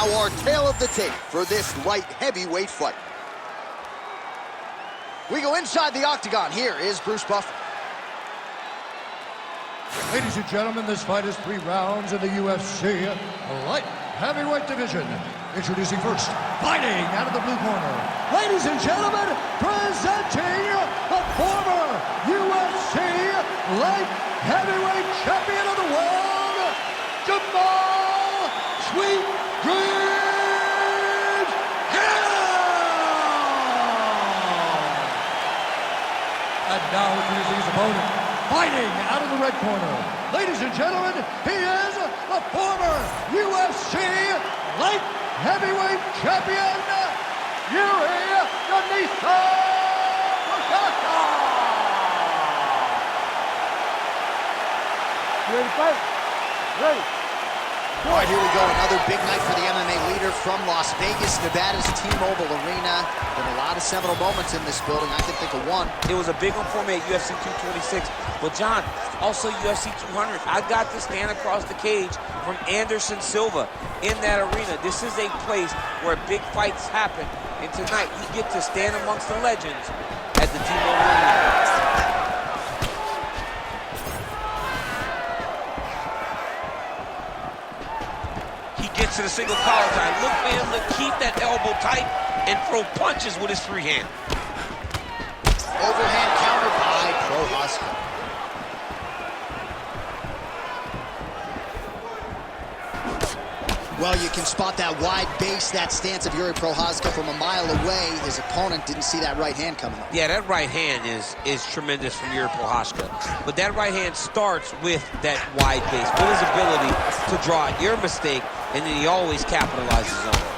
Now our tale of the tape for this light heavyweight fight. We go inside the octagon. Here is Bruce Buffer. Ladies and gentlemen, this fight is 3 rounds in the UFC light heavyweight division. Introducing first, fighting out of the blue corner. Ladies and gentlemen, presenting the former UFC light heavyweight champion of the world, Jamahal Sweet Dreams Hill! And now introducing his opponent, fighting out of the red corner. Ladies and gentlemen, he is the former UFC light heavyweight champion, Jiri Prochazka! You ready to fight? Ready. All right, here we go. Another big night for the MMA leader from Las Vegas, Nevada's T-Mobile Arena. Been a lot of seminal moments in this building. I can think of one. It was a big one for me at UFC 226. But John, also UFC 200. I got to stand across the cage from Anderson Silva in that arena. This is a place where big fights happen. And tonight, you get to stand amongst the legends at the T-Mobile Arena. Gets to the single collar tie. Look for him to keep that elbow tight and throw punches with his free hand. Overhand counter by Prochazka. Well, you can spot that wide base, that stance of Jiri Prochazka from a mile away. His opponent didn't see that right hand coming up. Yeah, that right hand is tremendous from Jiri Prochazka. But that right hand starts with that wide base, with his ability to draw out your mistake, and then he always capitalizes on it.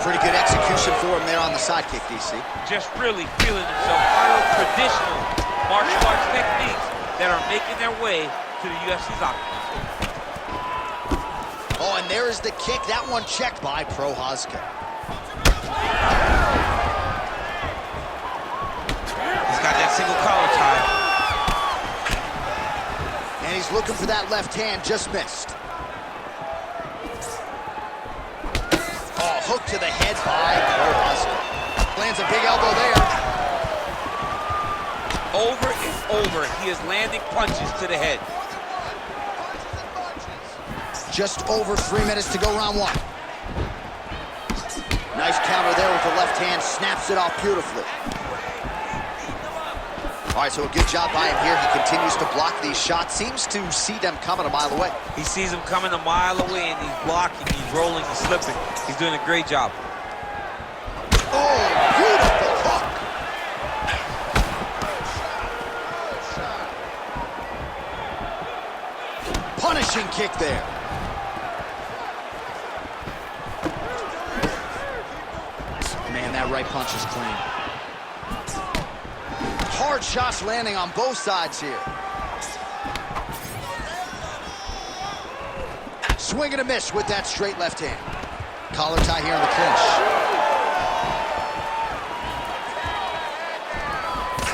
Pretty good execution for him there on the sidekick, DC. Just really feeling himself. Our traditional martial arts techniques that are making their way to the UFC's octagon. Oh, and there is the kick. That one checked by Prochazka. He's got that single collar tie. And he's looking for that left hand, just missed. Oh, hook to the head by Prochazka. Lands a big elbow there. Over and over, he is landing punches to the head. Just over 3 minutes to go, round 1. Nice counter there with the left hand, snaps it off beautifully. All right, so a good job by him here. He continues to block these shots. Seems to see them coming a mile away. He sees them coming a mile away, and he's blocking, he's rolling, he's slipping. He's doing a great job. Oh, beautiful hook. Punishing kick there. Man, that right punch is clean. Hard shots landing on both sides here. Swing and a miss with that straight left hand. Collar tie here in the clinch.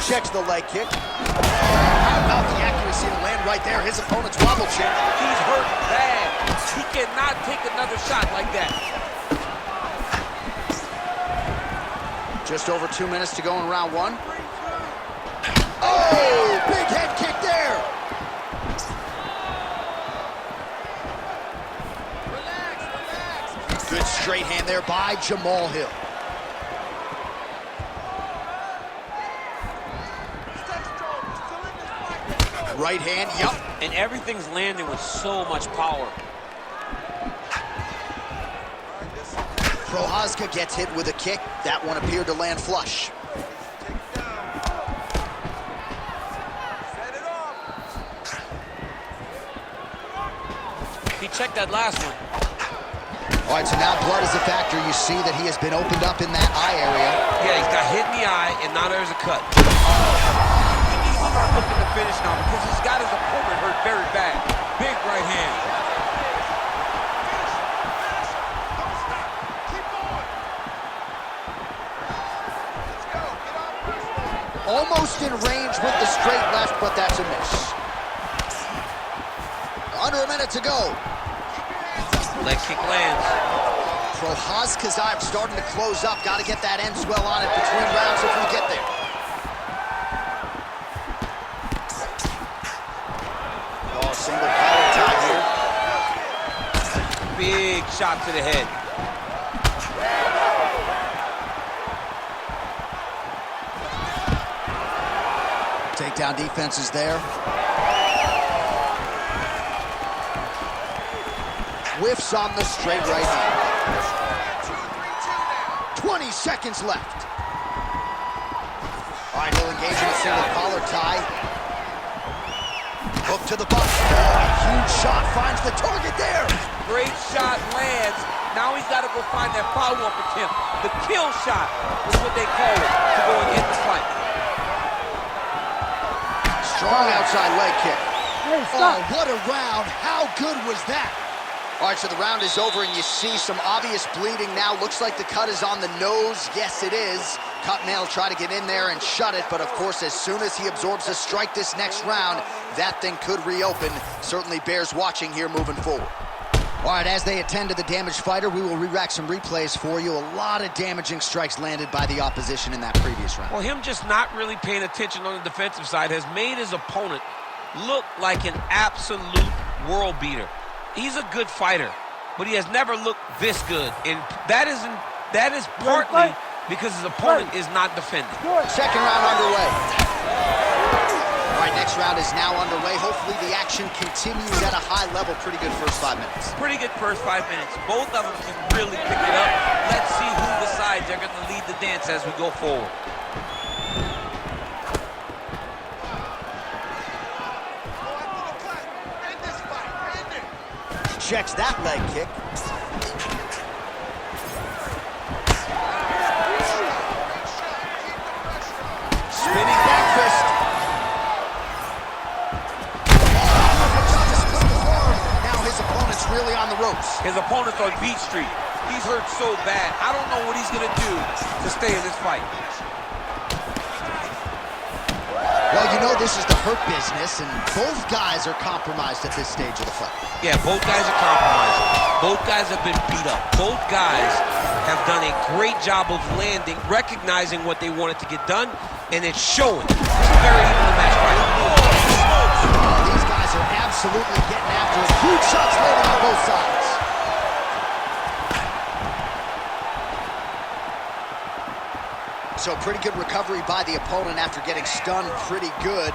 Checks the leg kick. How about the accuracy to land right there? His opponent's wobble check. He's hurt bad. He cannot take another shot like that. Just over 2 minutes to go in round 1. Oh, big head kick there. Relax. Good straight hand there by Jamahal. Right hand, yep. And everything's landing with so much power. Prochazka gets hit with a kick. That one appeared to land flush. He checked that last one. All right, so now blood is a factor. You see that he has been opened up in that eye area. Yeah, he's got hit in the eye, and now there's a cut. He needs to start looking to finish now because he's got his opponent hurt very bad. Big right hand. Almost in range with the straight left, but that's a miss. Under a minute to go. Leg kick lands. Prochazka's arm starting to close up. Got to get that end swell on it between rounds if we get there. Oh, single collar tie here. Big shot to the head. Takedown defense is there. Whiffs on the straight right hand. 20 seconds left. All right, he'll engage in a single collar tie. Hook to the butt. Oh, a huge shot finds the target there. Great shot lands. Now he's got to go find that follow-up attempt. The kill shot is what they call it to go and end the fight. Strong outside leg kick. Hey, stop. Oh, what a round. How good was that? All right, so the round is over, and you see some obvious bleeding now. Looks like the cut is on the nose. Yes, it is. Cutman will try to get in there and shut it, but of course, as soon as he absorbs a strike this next round, that thing could reopen. Certainly bears watching here moving forward. All right, as they attend to the damaged fighter, we will re-rack some replays for you. A lot of damaging strikes landed by the opposition in that previous round. Well, him just not really paying attention on the defensive side has made his opponent look like an absolute world beater. He's a good fighter, but he has never looked this good, and that is partly because his opponent is not defending. Second round underway. All right, next round is now underway. Hopefully the action continues at a high level. Pretty good first 5 minutes. Pretty good first 5 minutes. Both of them can really pick it up. Let's see who decides they're going to lead the dance as we go forward. Checks that leg kick. Spinning back fist. Now his opponent's really on the ropes. His opponent's on Beat Street. He's hurt so bad. I don't know what he's going to do to stay in this fight. Well, you know this is the hurt business, and both guys are compromised at this stage of the fight. Yeah, both guys are compromised. Both guys have been beat up. Both guys have done a great job of landing, recognizing what they wanted to get done, and it's showing. It's a very even match fight. These guys are absolutely getting after it. Huge shots landing on both sides. So pretty good recovery by the opponent after getting stunned pretty good.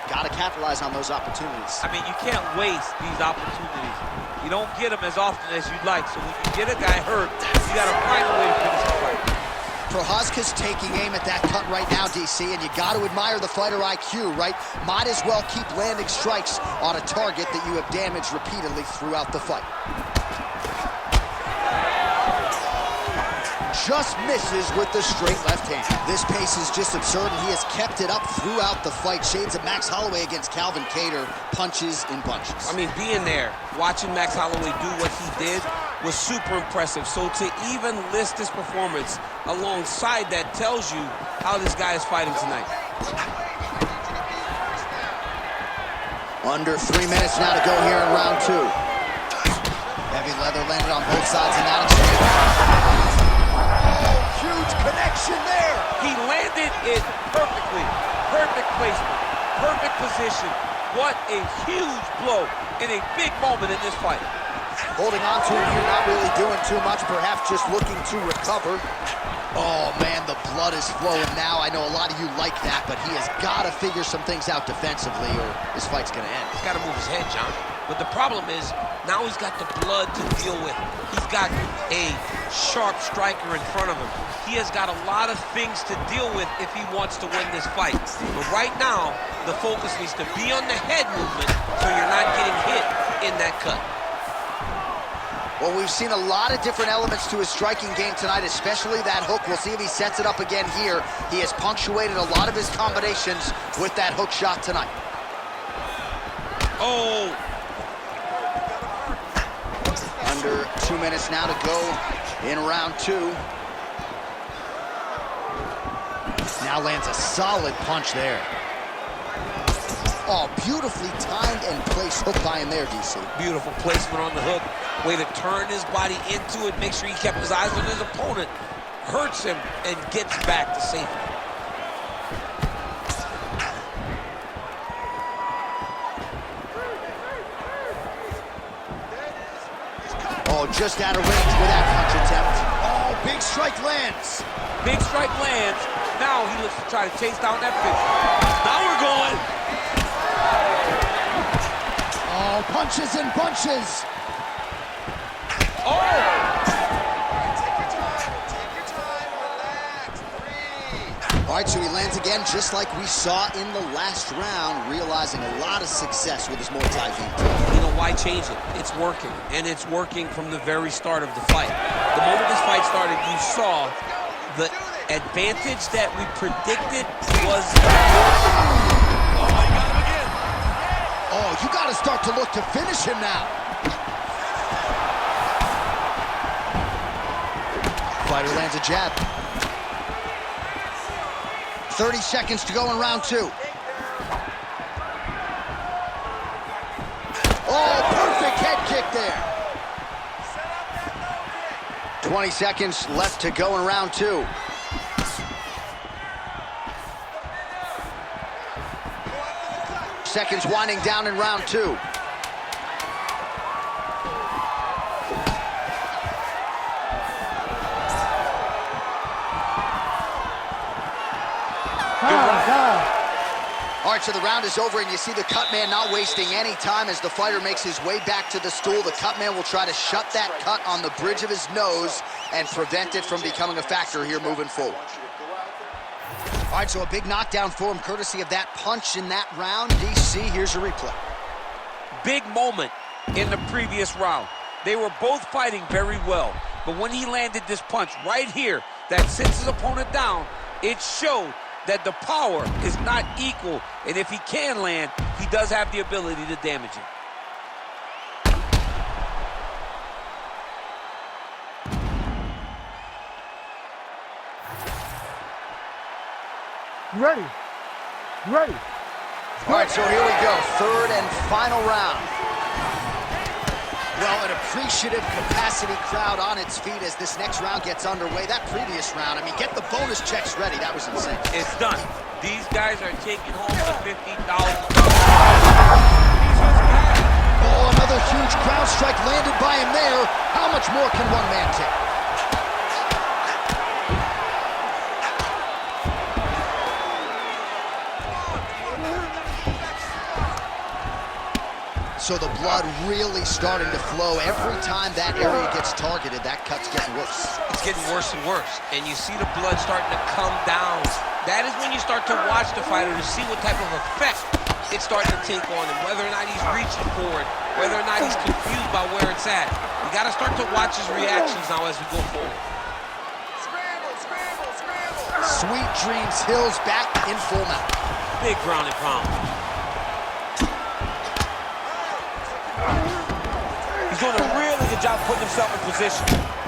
Got to capitalize on those opportunities. I mean, you can't waste these opportunities. You don't get them as often as you'd like. So when you get a guy hurt, you got to find a way to finish the fight. Prochazka's taking aim at that cut right now, DC, and you got to admire the fighter IQ, right? Might as well keep landing strikes on a target that you have damaged repeatedly throughout the fight. Just misses with the straight left hand. This pace is just absurd, and he has kept it up throughout the fight. Shades of Max Holloway against Calvin Kattar, punches in bunches. I mean, being there, watching Max Holloway do what he did was super impressive. So to even list this performance alongside that tells you how this guy is fighting tonight. Under 3 minutes now to go here in round two. Heavy leather landed on both sides in that exchange. Huge connection there. He landed it perfectly. Perfect placement, perfect position. What a huge blow in a big moment in this fight. Holding on to him here, not really doing too much, perhaps just looking to recover. Oh, man, the blood is flowing now. I know a lot of you like that, but he has got to figure some things out defensively or this fight's going to end. He's got to move his head, John. But the problem is, now he's got the blood to deal with. He's got a sharp striker in front of him. He has got a lot of things to deal with if he wants to win this fight. But right now, the focus needs to be on the head movement so you're not getting hit in that cut. Well, we've seen a lot of different elements to his striking game tonight, especially that hook. We'll see if he sets it up again here. He has punctuated a lot of his combinations with that hook shot tonight. Oh! Under 2 minutes now to go in round two. Now lands a solid punch there. Oh, beautifully timed and placed hook by him there, DC. Beautiful placement on the hook. Way to turn his body into it, make sure he kept his eyes on his opponent. Hurts him and gets back to safety. Oh, just out of range with that punch attempt. Oh, big strike lands. Big strike lands. Now he looks to try to chase down that finish. Now we're going. Oh, punches and bunches. Oh! All right, so he lands again just like we saw in the last round, realizing a lot of success with his Muay Thai game. You know, why change it? It's working, and it's working from the very start of the fight. The moment this fight started, you saw the advantage that we predicted was... Oh, he got him again. Oh, you got to start to look to finish him now. Fighter lands a jab. 30 seconds to go in round 2. Oh, perfect head kick there. 20 seconds left to go in round 2. Seconds winding down in round 2. All right, so the round is over, and you see the cut man not wasting any time as the fighter makes his way back to the stool. The cut man will try to shut that cut on the bridge of his nose and prevent it from becoming a factor here moving forward. All right, so a big knockdown for him, courtesy of that punch in that round. DC, here's your replay. Big moment in the previous round. They were both fighting very well, but when he landed this punch right here that sits his opponent down, it showed that the power is not equal, and if he can land, he does have the ability to damage him. You ready? You ready? All right, so here we go, third and final round. Well, an appreciative capacity crowd on its feet as this next round gets underway. That previous round, I mean, get the bonus checks ready. That was insane. It's done. These guys are taking home the $50,000. Oh, another huge crowd strike landed by him there. How much more can one man take? So the blood really starting to flow. Every time that area gets targeted, that cut's getting worse. It's getting worse and worse, and you see the blood starting to come down. That is when you start to watch the fighter to see what type of effect it's starting to take on him, whether or not he's reaching for it, whether or not he's confused by where it's at. You got to start to watch his reactions now as we go forward. Scramble, scramble, scramble. Sweet Dreams Hill's back in full mount. Big ground and pound. He's doing a really good job putting himself in position.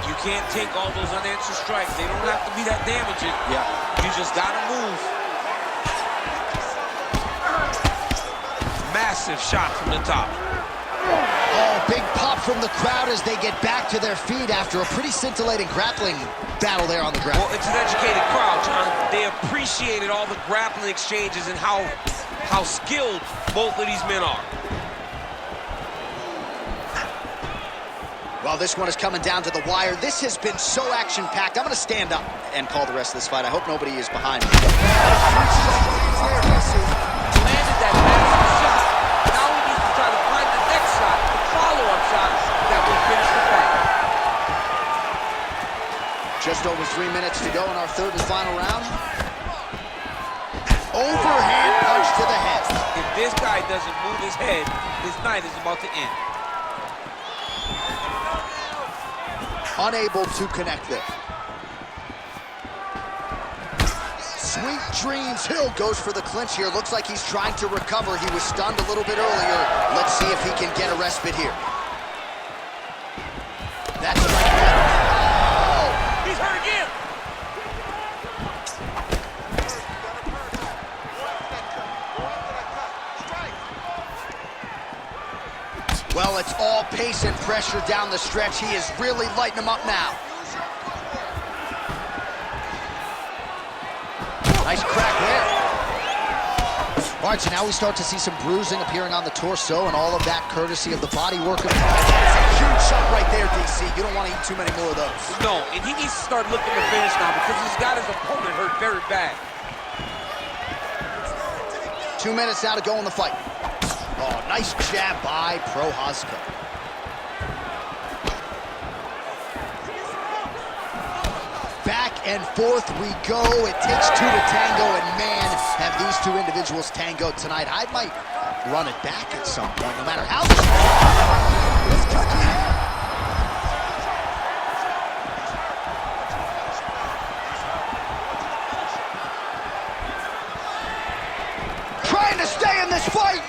You can't take all those unanswered strikes. They don't have to be that damaging. Yeah. You just got to move. Massive shot from the top. Oh, big pop from the crowd as they get back to their feet after a pretty scintillating grappling battle there on the ground. Well, it's an educated crowd, John. They appreciated all the grappling exchanges and how skilled both of these men are. Well, this one is coming down to the wire. This has been so action-packed. I'm going to stand up and call the rest of this fight. I hope nobody is behind me. Landed that massive shot. Now he needs to try to find the next shot, the follow-up shot that will finish the fight. Just over 3 minutes to go in our third and final round. Overhand punch to the head. If this guy doesn't move his head, his night is about to end. Unable to connect there. Sweet Dreams Hill goes for the clinch here. Looks like he's trying to recover. He was stunned a little bit earlier. Let's see if he can get a respite here. That's right. Oh! He's hurt again. Well, it's all pace and pressure down the stretch. He is really lighting him up now. Nice crack there. All right, so now we start to see some bruising appearing on the torso, and all of that courtesy of the body work. That's a huge shot right there, DC. You don't want to eat too many more of those. No, and he needs to start looking to finish now because he's got his opponent hurt very bad. 2 minutes now to go in the fight. Oh, nice jab by Prochazka. Back and forth we go. It takes two to tango, and man, have these two individuals tangoed tonight. I might run it back at some point, no matter how. Trying to stay in this fight.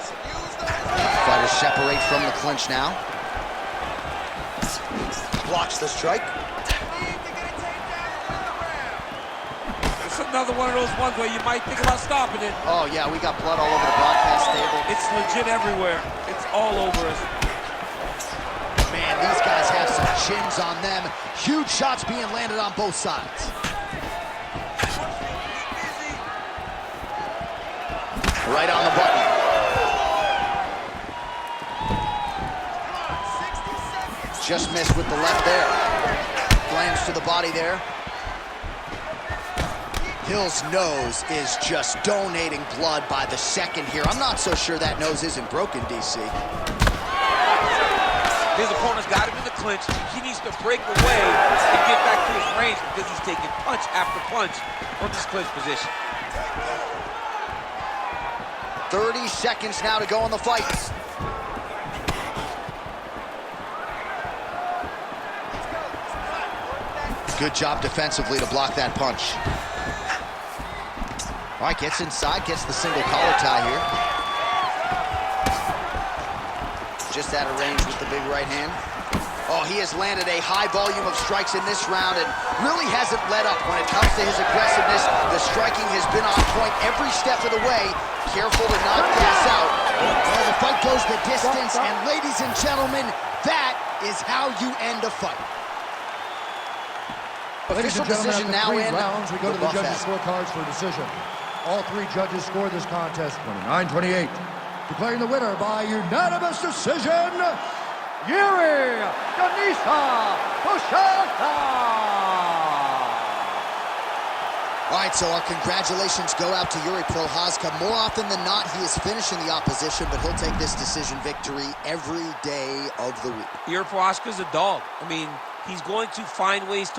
Fighters separate from the clinch now. Blocks the strike. Another one of those ones where you might think about stopping it. Oh, yeah, we got blood all over the broadcast table. It's legit everywhere. It's all over us. Man, these guys have some chins on them. Huge shots being landed on both sides. Right on the button. Just missed with the left there. Lands to the body there. Hill's nose is just donating blood by the second here. I'm not so sure that nose isn't broken, DC. His opponent's got him in the clinch. He needs to break away and get back to his range because he's taking punch after punch from this clinch position. 30 seconds now to go in the fight. Good job defensively to block that punch. All right, gets inside, gets the single collar tie here. Just out of range with the big right hand. Oh, he has landed a high volume of strikes in this round and really hasn't let up when it comes to his aggressiveness. The striking has been on point every step of the way. Careful to not gas out. Well, the fight goes the distance, and ladies and gentlemen, that is how you end a fight. Official decision now in. Rounds, we go to the judges' scorecards for a decision. All three judges scored this contest 29-28. Declaring the winner by unanimous decision, Jiri Prochazka. All right, so our congratulations go out to Jiri Prochazka. More often than not, he is finishing the opposition, but he'll take this decision victory every day of the week. Jiri Prochazka's a dog. I mean, he's going to find ways to